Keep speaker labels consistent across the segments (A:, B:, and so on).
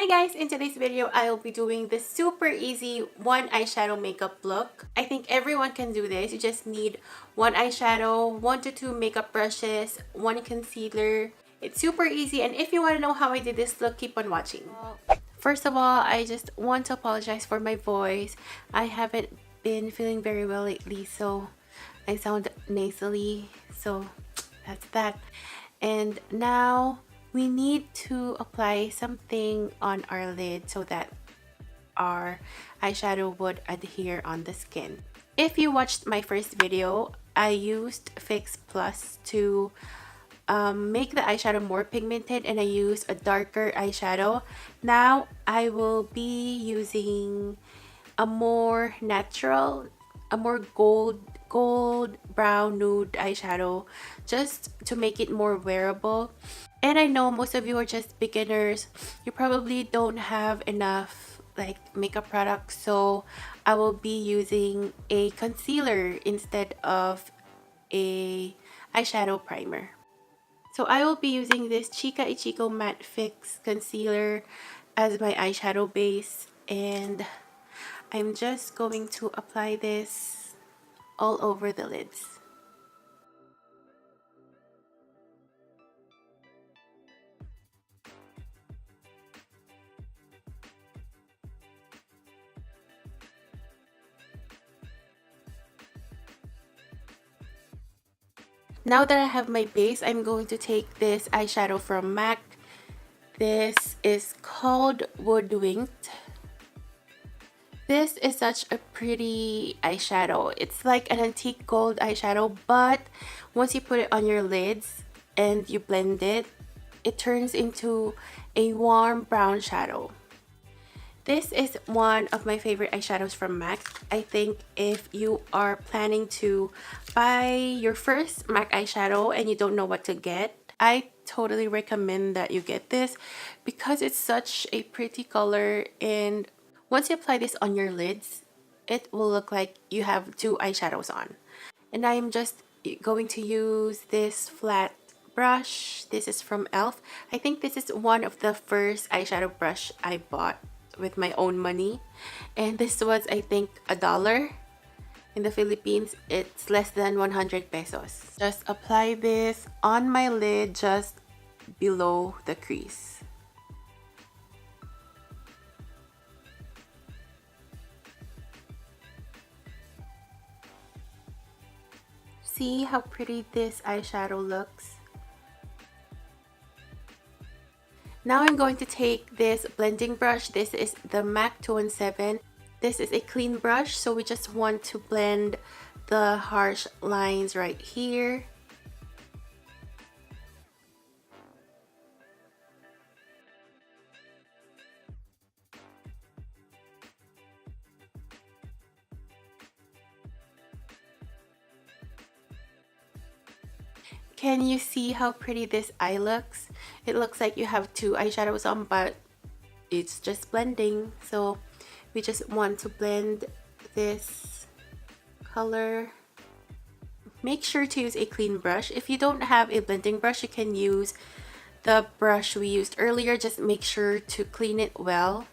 A: Hi guys, in today's video, I'll be doing this super easy one eyeshadow makeup look. I think everyone can do this. You just need one eyeshadow, 1 to 2 makeup brushes, one concealer. It's super easy, and if you want to know how I did this look, keep on watching. First of all, I just want to apologize for my voice. I haven't been feeling very well lately, so I sound nasally, so that's that. And now we need to apply something on our lid so that our eyeshadow would adhere on the skin. If you watched my first video, I used Fix Plus to make the eyeshadow more pigmented, and I used a darker eyeshadow. Now I will be using a more natural, a more gold brown nude eyeshadow, just to make it more wearable. And I know most of you are just beginners. You probably don't have enough like makeup products, so I will be using a concealer instead of a eyeshadow primer. So I will be using this Chico Matte Fix Concealer as my eyeshadow base, and I'm just going to apply this all over the lids. Now that I have my base, I'm going to take this eyeshadow from MAC. This is called Woodwinked. This is such a pretty eyeshadow. It's like an antique gold eyeshadow, but once you put it on your lids and you blend it, it turns into a warm brown shadow. This is one of my favorite eyeshadows from MAC. I think if you are planning to buy your first MAC eyeshadow and you don't know what to get, I totally recommend that you get this because it's such a pretty color, and once you apply this on your lids, it will look like you have two eyeshadows on. And I am just going to use this flat brush. This is from E.L.F. I think this is one of the first eyeshadow brush I bought with my own money, and this was, I think, $1. In the Philippines, it's less than 100 pesos. Just apply this on my lid just below the crease. See how pretty this eyeshadow looks? Now I'm going to take this blending brush. This is the MAC 217. This is a clean brush, so we just want to blend the harsh lines right here. Can you see how pretty this eye looks? It looks like you have two eyeshadows on, but it's just blending. So we just want to blend this color. Make sure to use a clean brush. If you don't have a blending brush, you can use the brush we used earlier. Just make sure to clean it well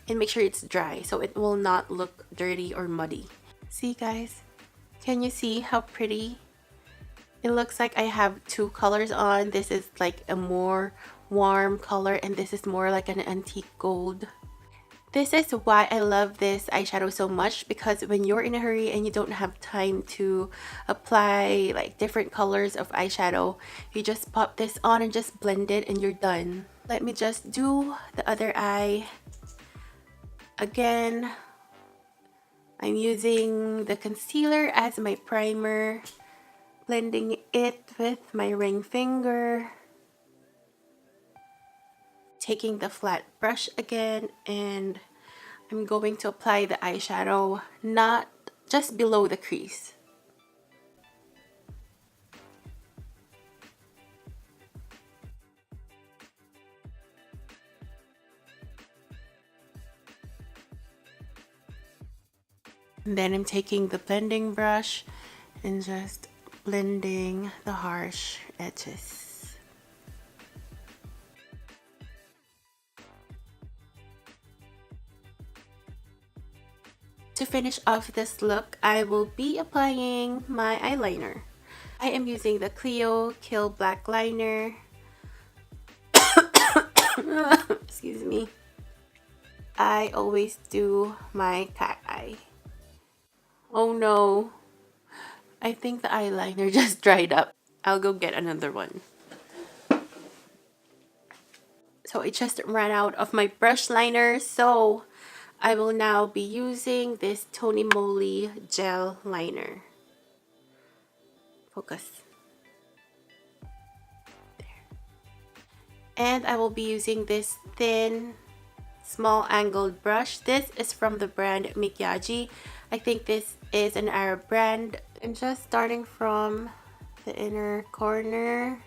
A: and make sure it's dry so it will not look dirty or muddy. See guys, can you see how pretty it looks like? I have two colors on. This is like a more warm color, and this is more like an antique gold. This is why I love this eyeshadow so much, because when you're in a hurry and you don't have time to apply like different colors of eyeshadow, you just pop this on and just blend it and you're done. Let me just do the other eye. Again, I'm using the concealer as my primer, blending it with my ring finger, taking the flat brush again, and I'm going to apply the eyeshadow not just below the crease. And then I'm taking the blending brush and just blending the harsh edges. To finish off this look, I will be applying my eyeliner. I am using the Clio Kill Black Liner. Excuse me. I always do my cat eye. Oh no. I think the eyeliner just dried up. I'll go get another one. So I just ran out of my brush liner, so I will now be using this Tony Moly gel liner. Focus. There. And I will be using this thin, small angled brush. This is from the brand Miyagi. I think this is an Arab brand. I'm just starting from the inner corner.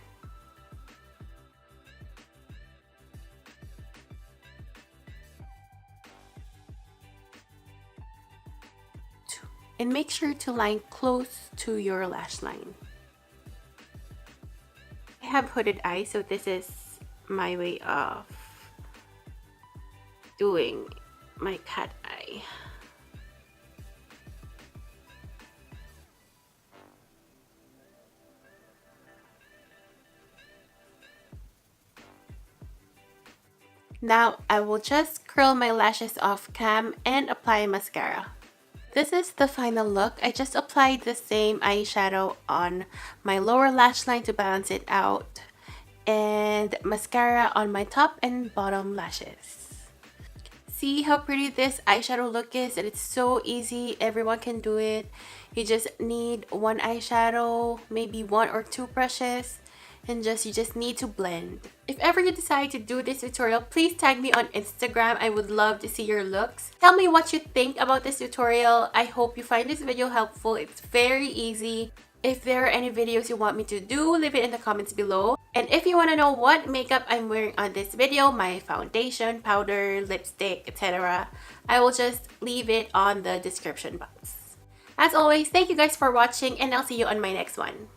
A: And make sure to line close to your lash line. I have hooded eyes, so this is my way of doing my cat eye. Now I will just curl my lashes off cam and apply mascara. This is the final look. I just applied the same eyeshadow on my lower lash line to balance it out, and mascara on my top and bottom lashes. See how pretty this eyeshadow look is? And it's so easy. Everyone can do it. You just need one eyeshadow, maybe one or two brushes, and you just need to blend. If ever you decide to do this tutorial, please tag me on Instagram. I would love to see your looks. Tell me what you think about this tutorial. I hope you find this video helpful. It's very easy. If there are any videos you want me to do, leave it in the comments below. And if you want to know what makeup I'm wearing on this video, my foundation, powder, lipstick, etc., I will just leave it on the description box. As always, thank you guys for watching, and I'll see you on my next one.